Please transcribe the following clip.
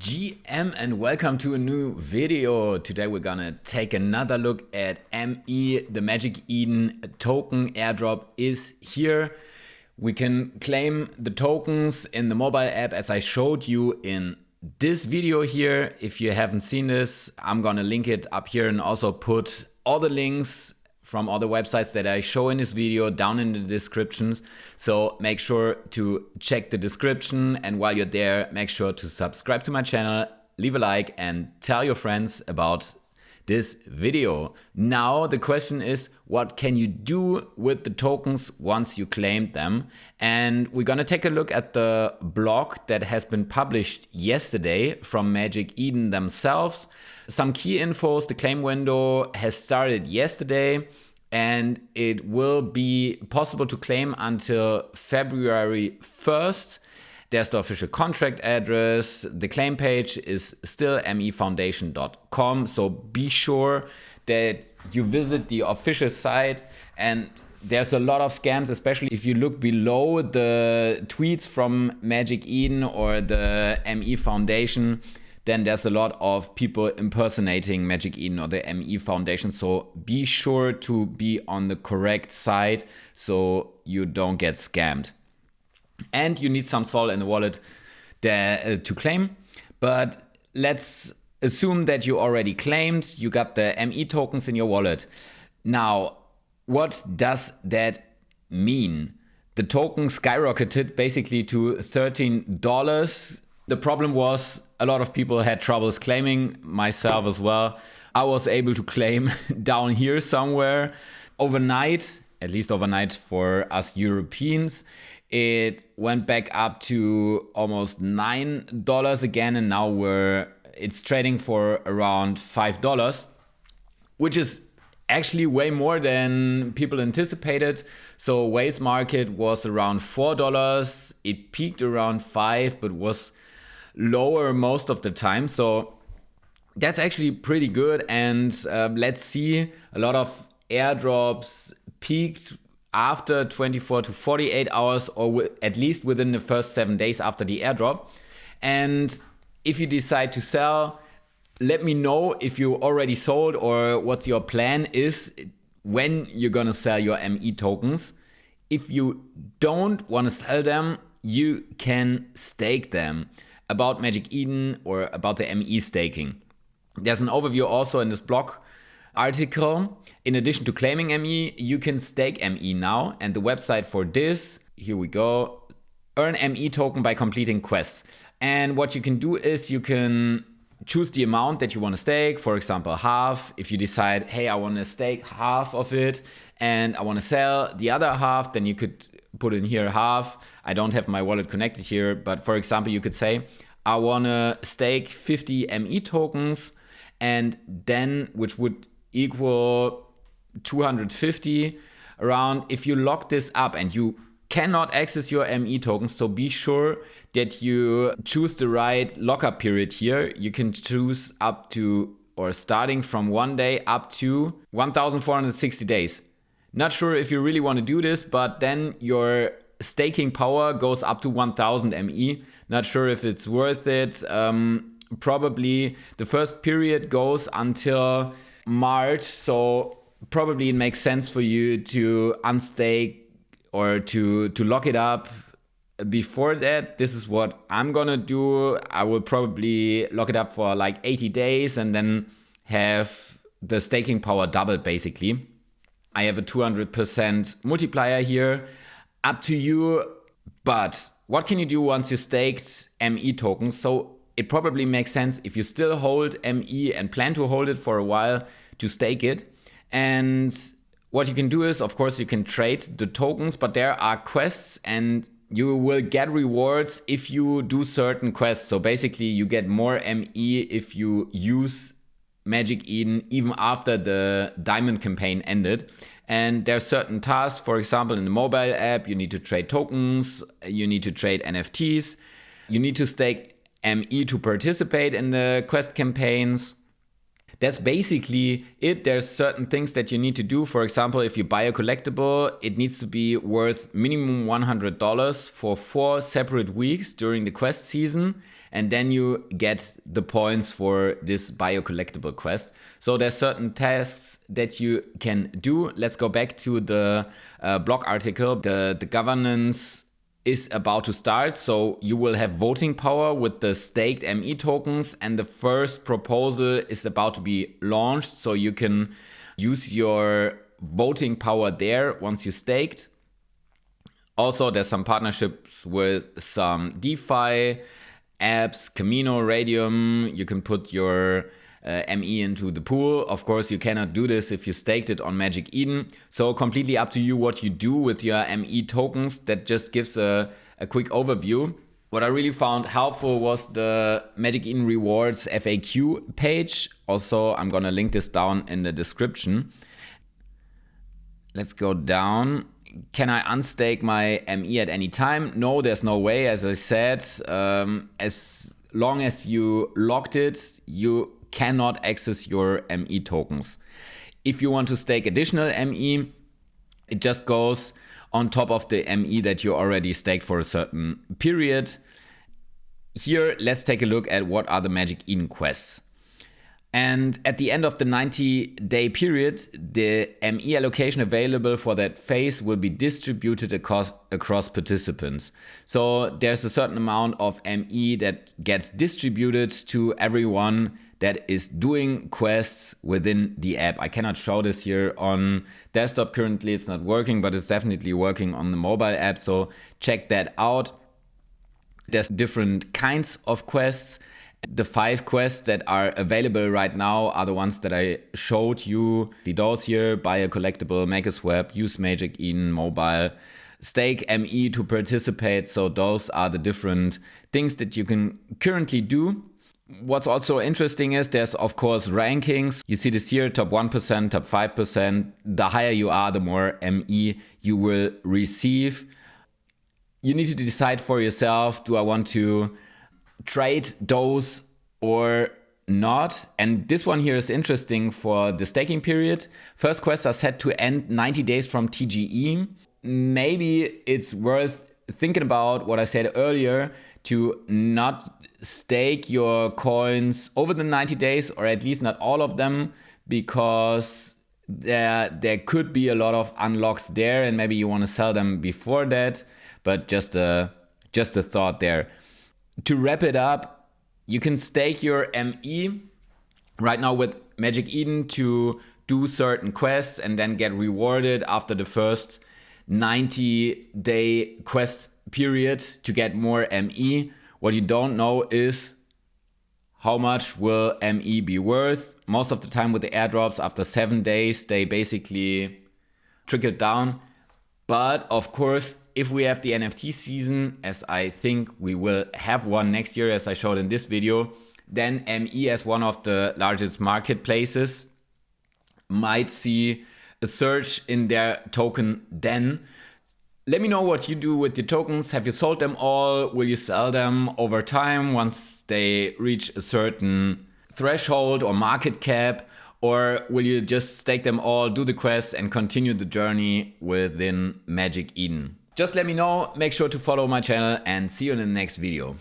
GM and welcome to a new video. Today we're gonna take another look at ME. The Magic Eden token airdrop is here. We can claim the tokens in the mobile app as I showed you in this video here. If you haven't seen this, I'm gonna link it up here and also put all the links from all the websites that I show in this video down in the descriptions. So make sure to check the description, and while you're there, make sure to subscribe to my channel, leave a like, and tell your friends about this video. Now the question is, what can you do with the tokens once you claimed them? And we're gonna take a look at the blog that has been published yesterday from Magic Eden themselves. Some key infos: the claim window has started yesterday and it will be possible to claim until February 1st. There's the official contract address. The claim page is still mefoundation.com. So be sure that you visit the official site. And there's a lot of scams, especially if you look below the tweets from Magic Eden or the ME Foundation. Then there's a lot of people impersonating Magic Eden or the ME Foundation. So be sure to be on the correct side so you don't get scammed. And you need some SOL in the wallet to claim. But let's assume that you already claimed, you got the ME tokens in your wallet. Now, what does that mean? The token skyrocketed basically to $13. The problem was a lot of people had troubles claiming, myself as well. I was able to claim down here somewhere overnight, at least overnight for us Europeans. It went back up to almost $9 again, and now it's trading for around $5, which is actually way more than people anticipated. So Whale's market was around $4. It peaked around $5, but was lower most of the time. So that's actually pretty good. And let's see, a lot of airdrops peaked after 24 to 48 hours, or at least within the first 7 days after the airdrop. And if you decide to sell, let me know if you already sold or what your plan is when you're gonna sell your ME tokens. If you don't want to sell them, you can stake them. About Magic Eden or about the ME staking, there's an overview also in this blog article. In addition to claiming ME, you can stake ME now, and the website for this, here we go, earn ME token by completing quests. And what you can do is you can choose the amount that you want to stake, for example half. If you decide, hey, I want to stake half of it and I want to sell the other half, then you could put in here half. I don't have my wallet connected here, but for example you could say I want to stake 50 ME tokens, and then which would equal 250 around. If you lock this up, and you cannot access your ME tokens, so be sure that you choose the right lockup period here. You can choose up to, or starting from 1 day up to 1460 days. Not sure if you really want to do this, but then your staking power goes up to 1000 ME. Not sure if it's worth it. Probably the first period goes until March, so probably it makes sense for you to unstake or to lock it up before that. This is what I'm gonna do. I will probably lock it up for like 80 days and then have the staking power doubled basically. I have a 200% multiplier here. Up to you. But what can you do once you staked ME tokens? So it probably makes sense, if you still hold ME and plan to hold it for a while, to stake it. And what you can do is, of course, you can trade the tokens, but there are quests and you will get rewards if you do certain quests. So basically you get more ME if you use Magic Eden even after the diamond campaign ended. And there are certain tasks, for example, in the mobile app, you need to trade tokens, you need to trade NFTs, you need to stake ME to participate in the quest campaigns. That's basically it. There's certain things that you need to do. For example, if you buy a collectible, it needs to be worth minimum $100 for 4 separate weeks during the quest season. And then you get the points for this buy a collectible quest. So there's certain tasks that you can do. Let's go back to the blog article. The governance is about to start, so you will have voting power with the staked ME tokens, and the first proposal is about to be launched, so you can use your voting power there once you staked. Also, there's some partnerships with some DeFi apps, Camino, Radium. You can put your ME into the pool. Of course, you cannot do this if you staked it on Magic Eden. So completely up to you what you do with your ME tokens. That just gives a quick overview. What I really found helpful was the Magic Eden Rewards FAQ page. Also, I'm gonna link this down in the description. Let's go down. Can I unstake my ME at any time? No, there's no way. As I said, as long as you locked it, you cannot access your ME tokens. If you want to stake additional ME, it just goes on top of the ME that you already staked for a certain period. Here, let's take a look at what are the Magic Eden quests. And at the end of the 90-day period, the ME allocation available for that phase will be distributed across participants. So there's a certain amount of ME that gets distributed to everyone that is doing quests within the app. I cannot show this here on desktop currently, it's not working, but it's definitely working on the mobile app, so check that out. There's different kinds of quests. The 5 quests that are available right now are the ones that I showed you. Those here: buy a collectible, make a swap, use Magic Eden Mobile, stake ME to participate. So those are the different things that you can currently do. What's also interesting is there's of course rankings. You see this here, top 1%, top 5%. The higher you are, the more ME you will receive. You need to decide for yourself, do I want to trade those or not? And this one here is interesting for the staking period. First quests are set to end 90 days from TGE. Maybe it's worth thinking about what I said earlier, to not stake your coins over the 90 days, or at least not all of them, because there could be a lot of unlocks there, and maybe you want to sell them before that. But just a thought there. To wrap it up, you can stake your ME right now with Magic Eden to do certain quests and then get rewarded after the first 90-day quest period to get more ME. What you don't know is how much will ME be worth. Most of the time with the airdrops, after 7 days, they basically trickle down. But of course, if we have the NFT season, as I think we will have one next year, as I showed in this video, then ME, as one of the largest marketplaces, might see a surge in their token then. Let me know what you do with your tokens. Have you sold them all? Will you sell them over time once they reach a certain threshold or market cap? Or will you just stake them all, do the quests, and continue the journey within Magic Eden? Just let me know. Make sure to follow my channel, and see you in the next video.